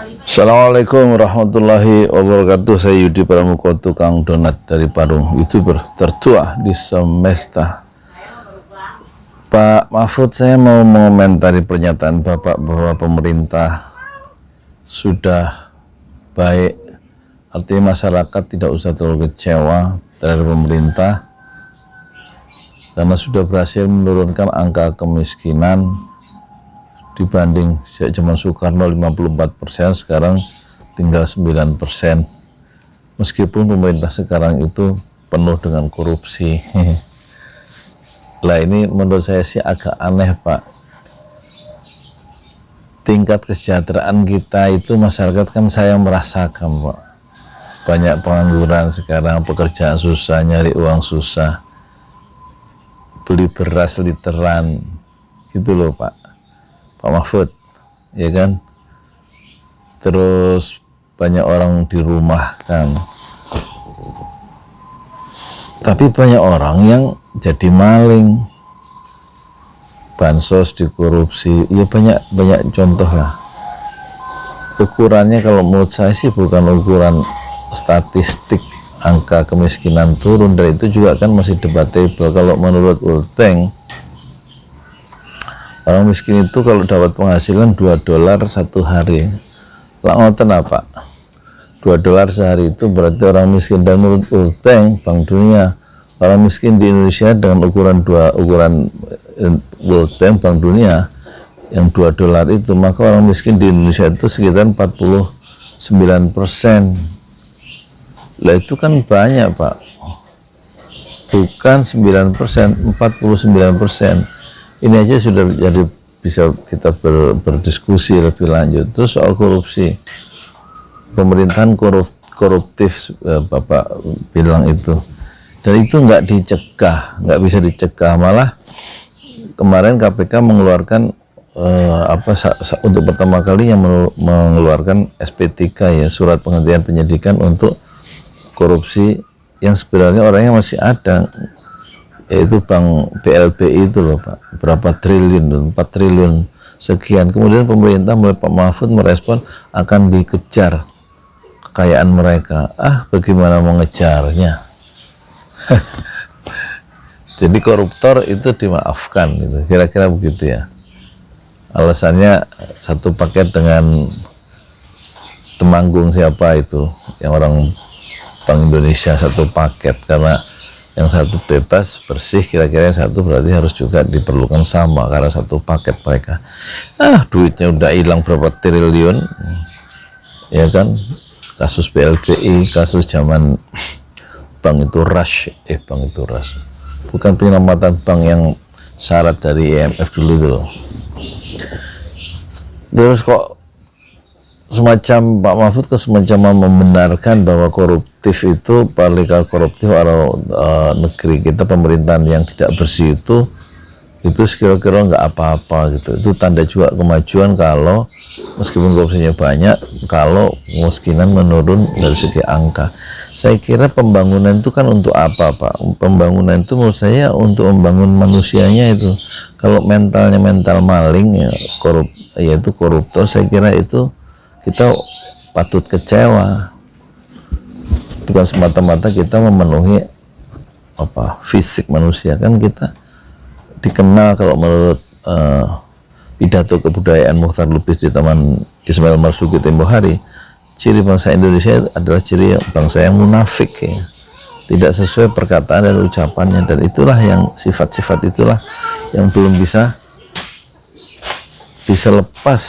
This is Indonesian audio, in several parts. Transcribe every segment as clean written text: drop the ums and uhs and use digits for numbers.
Assalamualaikum warahmatullahi wabarakatuh. Saya Yudi Pramuko, tukang donat dari Parung, YouTuber tertua di semesta. Pak Mahfud, saya mau mengomentari pernyataan Bapak bahwa pemerintah sudah baik. Artinya masyarakat tidak usah terlalu kecewa terhadap pemerintah karena sudah berhasil menurunkan angka kemiskinan. Dibanding sejak zaman Soekarno 54%, sekarang tinggal 9%. Meskipun pemerintah sekarang itu penuh dengan korupsi. Lah ini menurut saya sih agak aneh, Pak. Tingkat kesejahteraan kita itu masyarakat kan saya merasakan, Pak. Banyak pengangguran sekarang, pekerjaan susah, nyari uang susah. Beli beras literan, gitu loh, Pak. Pak Mahfud, ya kan? Terus banyak orang dirumahkan, tapi banyak orang yang jadi maling, bansos dikorupsi, ya banyak contoh lah. Ukurannya kalau menurut saya sih bukan ukuran statistik angka kemiskinan turun, dan itu juga kan masih debatable. Kalau menurut World Bank, orang miskin itu kalau dapat penghasilan $2 satu hari. Lah ngoten apa? $2 sehari itu berarti orang miskin. Dan menurut World Bank, Bank Dunia, orang miskin di Indonesia dengan ukuran World Bank, Bank Dunia yang $2 itu, maka orang miskin di Indonesia itu sekitar 49%. Lah itu kan banyak, Pak. Bukan 9%, 49%. Ini aja sudah jadi bisa kita berdiskusi lebih lanjut. Terus soal korupsi, pemerintahan koruptif, Bapak bilang itu, dan itu nggak dicegah, nggak bisa dicegah. Malah kemarin KPK mengeluarkan untuk pertama kali yang mengeluarkan SP3, ya, surat penghentian penyidikan untuk korupsi yang sebenarnya orangnya masih ada, yaitu Bank BLBI itu loh, Pak. Berapa triliun, 4 triliun sekian. Kemudian pemerintah melalui Pak Mahfud merespon akan dikejar kekayaan mereka. Bagaimana mengejarnya? Jadi koruptor itu dimaafkan gitu. Kira-kira begitu ya. Alasannya satu paket dengan Temanggung, siapa itu yang orang Bank Indonesia, satu paket, karena yang satu bebas bersih, kira-kira yang satu berarti harus juga diperlukan sama karena satu paket mereka. Duitnya udah hilang berapa triliun, ya kan? Kasus BLBI, kasus zaman bank itu rush, bukan penyelamatan bank yang syarat dari IMF dulu itu loh. Terus kok semacam Pak Mahfud semacam membenarkan bahwa koruptif itu, parlikal koruptif atau negeri kita, pemerintahan yang tidak bersih itu sekira-kira nggak apa-apa gitu. Itu tanda juga kemajuan kalau meskipun korupsinya banyak, kalau kemiskinan menurun dari segi angka. Saya kira pembangunan itu kan untuk apa, Pak? Pembangunan itu menurut saya untuk membangun manusianya itu. Kalau mentalnya mental maling, ya yaitu koruptor, saya kira itu kita patut kecewa. Bukan semata-mata kita memenuhi fisik manusia, kan kita dikenal kalau menurut pidato kebudayaan Mukhtar Lubis di Taman Ismail Marzuki tempo hari, ciri bangsa Indonesia adalah ciri bangsa yang munafik, ya. Tidak sesuai perkataan dan ucapannya, dan itulah yang sifat-sifat itulah yang belum bisa lepas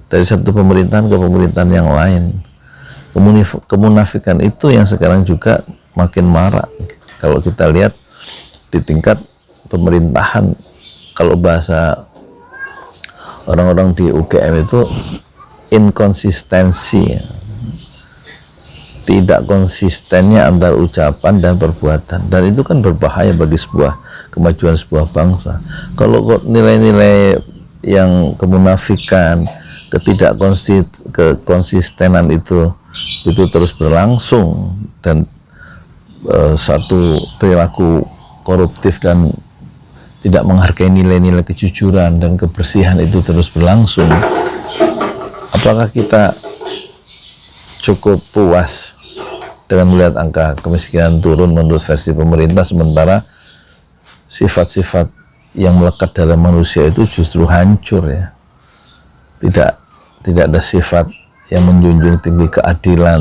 dari satu pemerintahan ke pemerintahan yang lain. Kemunafikan itu yang sekarang juga makin marak. Kalau kita lihat di tingkat pemerintahan, kalau bahasa orang-orang di UGM itu inkonsistensi, tidak konsistennya antara ucapan dan perbuatan, dan itu kan berbahaya bagi sebuah kemajuan sebuah bangsa. Kalau nilai-nilai yang kemunafikan, konsistenan itu terus berlangsung, dan satu perilaku koruptif dan tidak menghargai nilai-nilai kejujuran dan kebersihan itu terus berlangsung, apakah kita cukup puas dengan melihat angka kemiskinan turun menurut versi pemerintah, sementara sifat-sifat yang melekat dalam manusia itu justru hancur ya. Tidak ada sifat yang menjunjung tinggi keadilan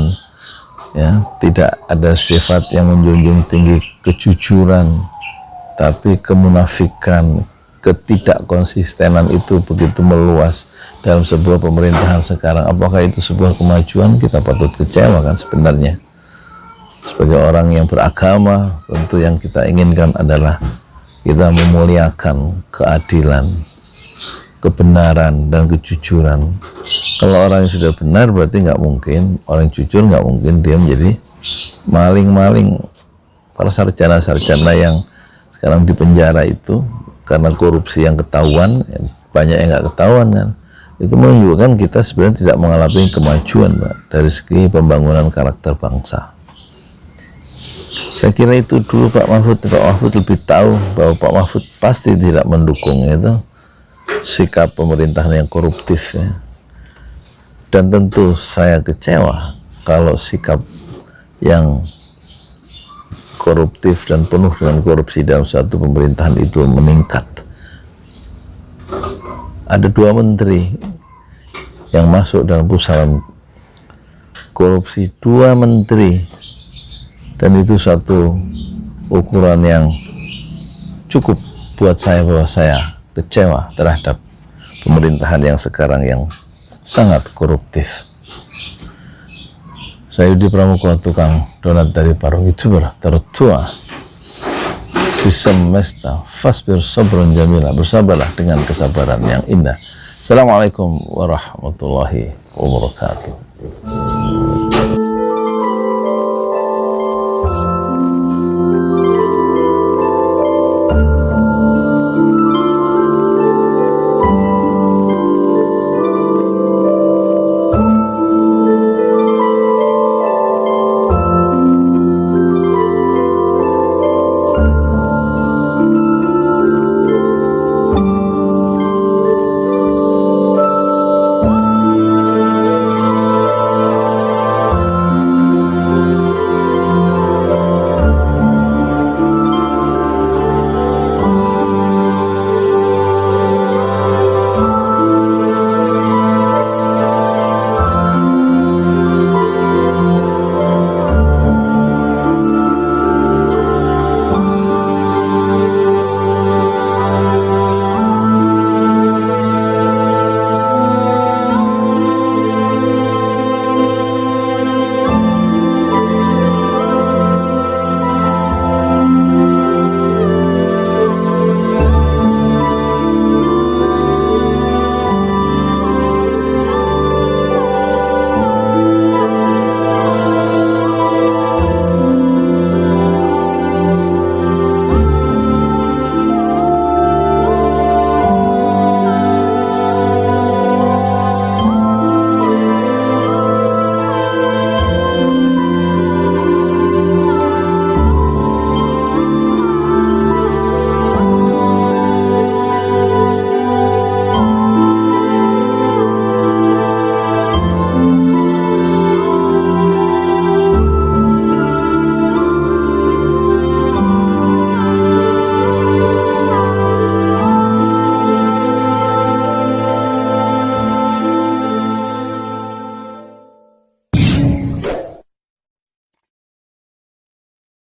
ya, tidak ada sifat yang menjunjung tinggi kejujuran, tapi kemunafikan, ketidakkonsistenan itu begitu meluas dalam sebuah pemerintahan sekarang. Apakah itu sebuah kemajuan? Kita patut kecewa kan sebenarnya. Sebagai orang yang beragama, tentu yang kita inginkan adalah kita memuliakan keadilan, kebenaran, dan kejujuran. Kalau orang yang sudah benar berarti nggak mungkin, orang yang jujur nggak mungkin dia menjadi maling-maling. Para sarjana-sarjana yang sekarang di penjara itu karena korupsi yang ketahuan, banyak yang nggak ketahuan kan, itu menunjukkan kita sebenarnya tidak mengalami kemajuan, Pak, dari segi pembangunan karakter bangsa. Saya kira itu dulu Pak Mahfud. Pak Mahfud lebih tahu bahwa Pak Mahfud pasti tidak mendukung itu sikap pemerintahan yang koruptif ya. Dan tentu saya kecewa kalau sikap yang koruptif dan penuh dengan korupsi dalam suatu pemerintahan itu meningkat. Ada 2 menteri yang masuk dalam pusaran korupsi, 2 menteri, dan itu satu ukuran yang cukup buat saya bahwa saya kecewa terhadap pemerintahan yang sekarang yang sangat koruptif. Saya Yudi Pramuka, tukang donat dari Parung, YouTuber tertua di semesta. Fasbir sabron jamila, bersabarlah dengan kesabaran yang indah. Assalamualaikum warahmatullahi wabarakatuh.